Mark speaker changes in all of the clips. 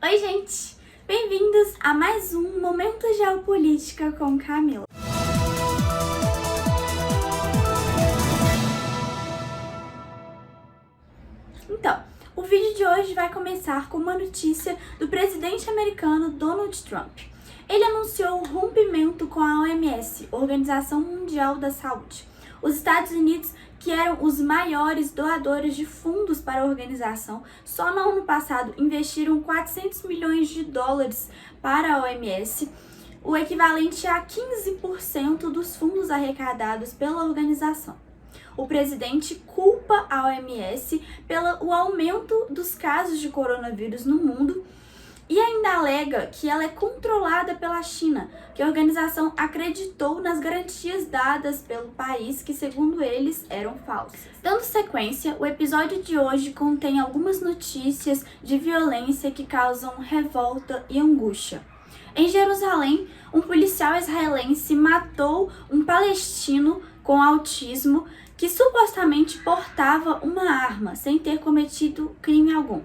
Speaker 1: Oi, gente! Bem-vindos a mais um Momento Geopolítica com Camila. Então, o vídeo de hoje vai começar com uma notícia do presidente americano Donald Trump. Ele anunciou o rompimento com a OMS, Organização Mundial da Saúde. Os Estados Unidos, que eram os maiores doadores de fundos para a organização, só no ano passado investiram 400 milhões de dólares para a OMS, o equivalente a 15% dos fundos arrecadados pela organização. O presidente culpa a OMS pelo aumento dos casos de coronavírus no mundo e ainda alega que ela é controlada pela China, que a organização acreditou nas garantias dadas pelo país que, segundo eles, eram falsas. Dando sequência, o episódio de hoje contém algumas notícias de violência que causam revolta e angústia. Em Jerusalém, um policial israelense matou um palestino com autismo que supostamente portava uma arma sem ter cometido crime algum.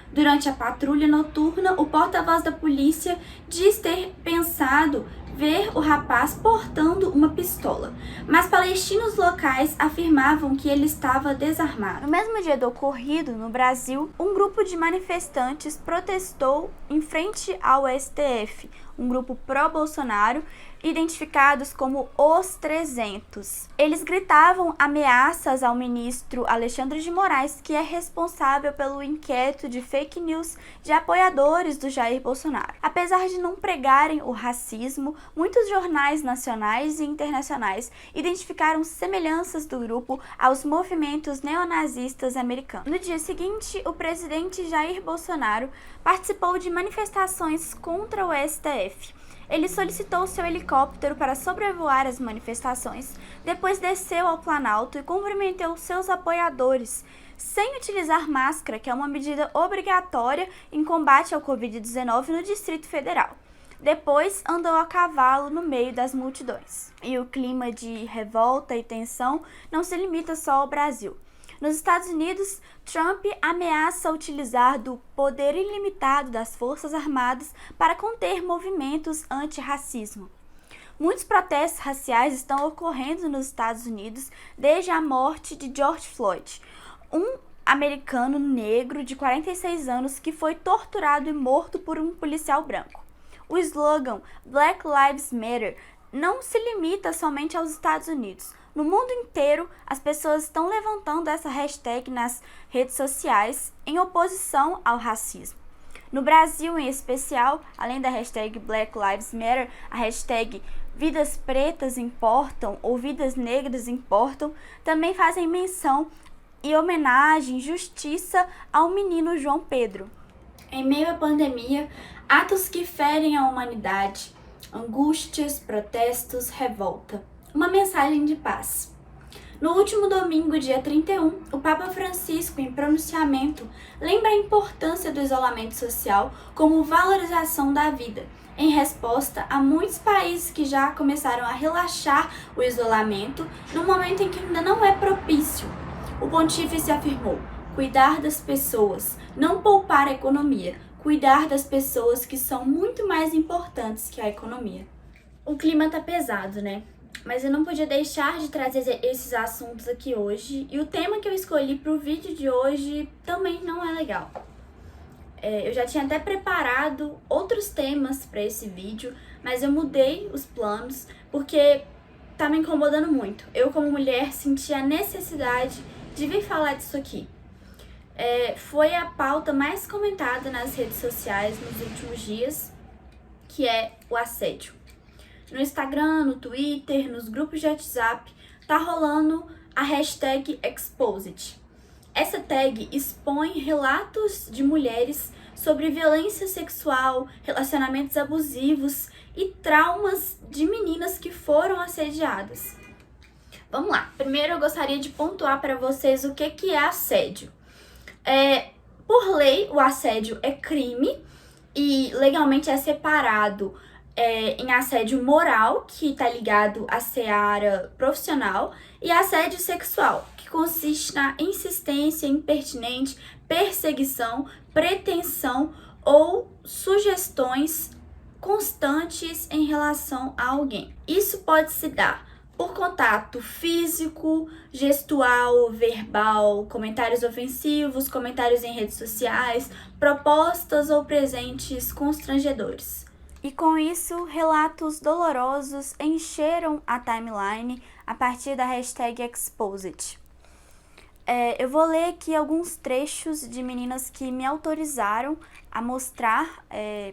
Speaker 1: Durante a patrulha noturna, o porta-voz da polícia diz ter pensado ver o rapaz portando uma pistola, mas palestinos locais afirmavam que ele estava desarmado. No mesmo dia do ocorrido, no Brasil, um grupo de manifestantes protestou em frente ao STF, um grupo pró-Bolsonaro, identificados como os 300. Eles gritavam ameaças ao ministro Alexandre de Moraes, que é responsável pelo inquérito de fake news de apoiadores do Jair Bolsonaro. Apesar de não pregarem o racismo, muitos jornais nacionais e internacionais identificaram semelhanças do grupo aos movimentos neonazistas americanos. No dia seguinte, o presidente Jair Bolsonaro participou de manifestações contra o STF. Ele solicitou seu helicóptero para sobrevoar as manifestações, depois desceu ao Planalto e cumprimentou seus apoiadores, sem utilizar máscara, que é uma medida obrigatória em combate ao Covid-19 no Distrito Federal. Depois, andou a cavalo no meio das multidões. E o clima de revolta e tensão não se limita só ao Brasil. Nos Estados Unidos, Trump ameaça utilizar do poder ilimitado das Forças Armadas para conter movimentos antirracismo. Muitos protestos raciais estão ocorrendo nos Estados Unidos desde a morte de George Floyd, um americano negro de 46 anos que foi torturado e morto por um policial branco. O slogan Black Lives Matter não se limita somente aos Estados Unidos. No mundo inteiro, as pessoas estão levantando essa hashtag nas redes sociais em oposição ao racismo. No Brasil, em especial, além da hashtag Black Lives Matter, a hashtag Vidas Pretas Importam ou Vidas Negras Importam também fazem menção e homenagem, justiça ao menino João Pedro. Em meio à pandemia, atos que ferem a humanidade, angústias, protestos, revolta. Uma mensagem de paz. No último domingo, dia 31, o Papa Francisco, em pronunciamento, lembra a importância do isolamento social como valorização da vida, em resposta a muitos países que já começaram a relaxar o isolamento no momento em que ainda não é propício. O pontífice afirmou: cuidar das pessoas, não poupar a economia, cuidar das pessoas que são muito mais importantes que a economia. O clima tá pesado, né? Mas eu não podia deixar de trazer esses assuntos aqui hoje, e o tema que eu escolhi para o vídeo de hoje também não é legal. Eu já tinha até preparado outros temas para esse vídeo, mas eu mudei os planos porque tá me incomodando muito. Eu, como mulher, senti a necessidade de vir falar disso aqui. Foi a pauta mais comentada nas redes sociais nos últimos dias, que é o assédio. No Instagram, no Twitter, nos grupos de WhatsApp, tá rolando a hashtag Exposed. Essa tag expõe relatos de mulheres sobre violência sexual, relacionamentos abusivos e traumas de meninas que foram assediadas. Vamos lá, primeiro eu gostaria de pontuar para vocês o que é assédio. Por lei, o assédio é crime e legalmente é separado em assédio moral, que está ligado à seara profissional, e assédio sexual, que consiste na insistência impertinente, perseguição, pretensão ou sugestões constantes em relação a alguém. Isso pode se dar por contato físico, gestual, verbal, comentários ofensivos, comentários em redes sociais, propostas ou presentes constrangedores. E com isso, relatos dolorosos encheram a timeline a partir da hashtag Exposit. Eu vou ler aqui alguns trechos de meninas que me autorizaram a mostrar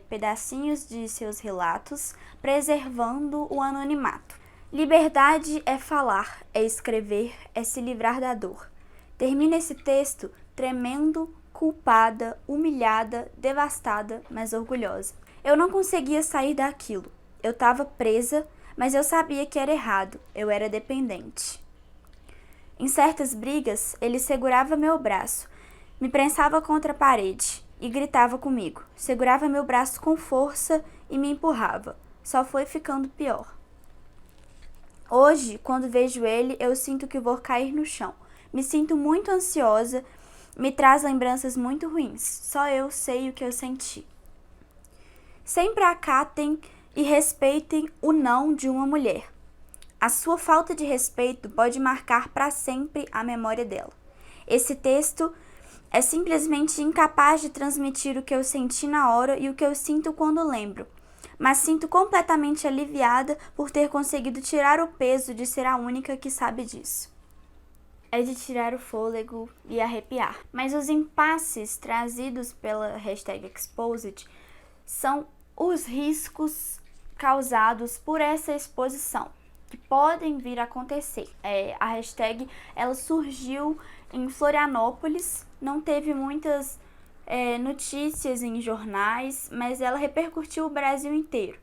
Speaker 1: pedacinhos de seus relatos, preservando o anonimato. Liberdade é falar, é escrever, é se livrar da dor. Termina esse texto tremendo, culpada, humilhada, devastada, mas orgulhosa. Eu não conseguia sair daquilo. Eu estava presa, mas eu sabia que era errado. Eu era dependente. Em certas brigas, ele segurava meu braço, me prensava contra a parede e gritava comigo. Segurava meu braço com força e me empurrava. Só foi ficando pior. Hoje, quando vejo ele, eu sinto que vou cair no chão. Me sinto muito ansiosa, me traz lembranças muito ruins. Só eu sei o que eu senti. Sempre acatem e respeitem o não de uma mulher. A sua falta de respeito pode marcar para sempre a memória dela. Esse texto é simplesmente incapaz de transmitir o que eu senti na hora e o que eu sinto quando lembro, mas sinto completamente aliviada por ter conseguido tirar o peso de ser a única que sabe disso. É de tirar o fôlego e arrepiar. Mas os impasses trazidos pela hashtag Exposit são os riscos causados por essa exposição, que podem vir a acontecer. A hashtag ela surgiu em Florianópolis, não teve muitas notícias em jornais, mas ela repercutiu o Brasil inteiro.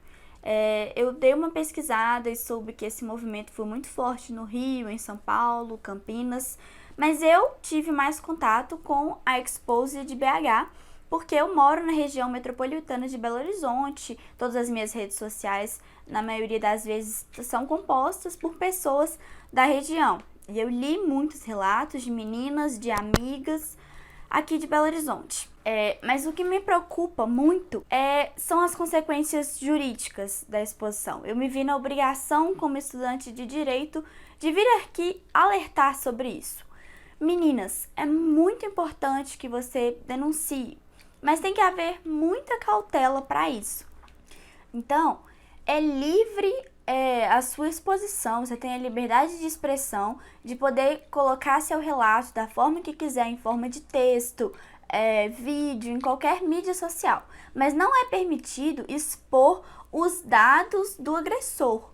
Speaker 1: Eu dei uma pesquisada e soube que esse movimento foi muito forte no Rio, em São Paulo, Campinas, mas eu tive mais contato com a Expose de BH, porque eu moro na região metropolitana de Belo Horizonte. Todas as minhas redes sociais, na maioria das vezes, são compostas por pessoas da região. E eu li muitos relatos de meninas, de amigas aqui de Belo Horizonte. Mas o que me preocupa muito são as consequências jurídicas da exposição. Eu me vi na obrigação, como estudante de direito, de vir aqui alertar sobre isso. Meninas, é muito importante que você denuncie, mas tem que haver muita cautela para isso. Então, é livre a sua exposição, você tem a liberdade de expressão, de poder colocar seu relato da forma que quiser, em forma de texto, vídeo, em qualquer mídia social. Mas não é permitido expor os dados do agressor,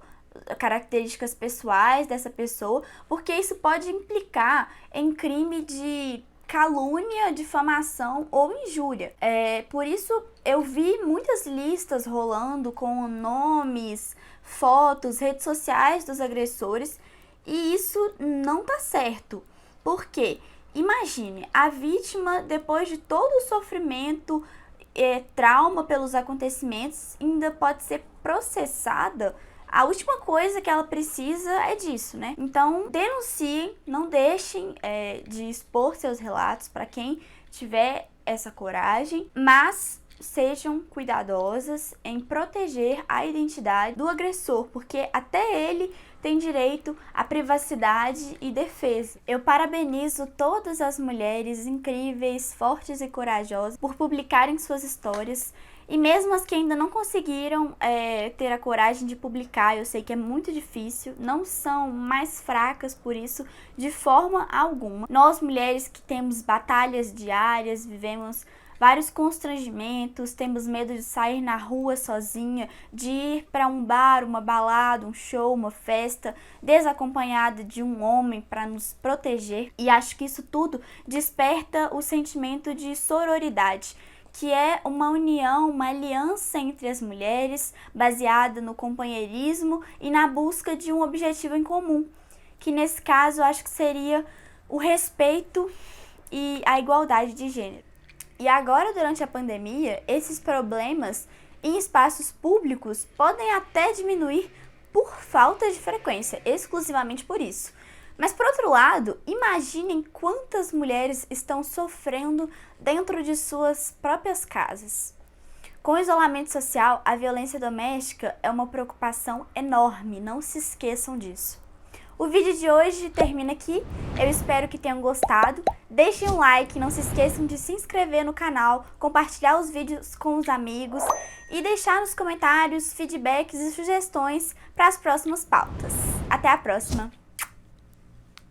Speaker 1: características pessoais dessa pessoa, porque isso pode implicar em crime de calúnia, difamação ou injúria. Por isso eu vi muitas listas rolando com nomes, fotos, redes sociais dos agressores, e isso não tá certo. Por quê? Imagine, a vítima, depois de todo o sofrimento, trauma pelos acontecimentos, ainda pode ser processada. A última coisa que ela precisa é disso, né? Então, denunciem, não deixem de expor seus relatos para quem tiver essa coragem, mas sejam cuidadosas em proteger a identidade do agressor, porque até ele tem direito à privacidade e defesa. Eu parabenizo todas as mulheres incríveis, fortes e corajosas por publicarem suas histórias. E mesmo as que ainda não conseguiram ter a coragem de publicar, eu sei que é muito difícil, não são mais fracas por isso, de forma alguma. Nós, mulheres que temos batalhas diárias, vivemos vários constrangimentos, temos medo de sair na rua sozinha, de ir para um bar, uma balada, um show, uma festa, desacompanhada de um homem para nos proteger. E acho que isso tudo desperta o sentimento de sororidade, que é uma união, uma aliança entre as mulheres, baseada no companheirismo e na busca de um objetivo em comum, que nesse caso eu acho que seria o respeito e a igualdade de gênero. E agora, durante a pandemia, esses problemas em espaços públicos podem até diminuir por falta de frequência, exclusivamente por isso. Mas, por outro lado, imaginem quantas mulheres estão sofrendo dentro de suas próprias casas. Com o isolamento social, a violência doméstica é uma preocupação enorme, não se esqueçam disso. O vídeo de hoje termina aqui, eu espero que tenham gostado. Deixem um like, não se esqueçam de se inscrever no canal, compartilhar os vídeos com os amigos e deixar nos comentários feedbacks e sugestões para as próximas pautas. Até a próxima!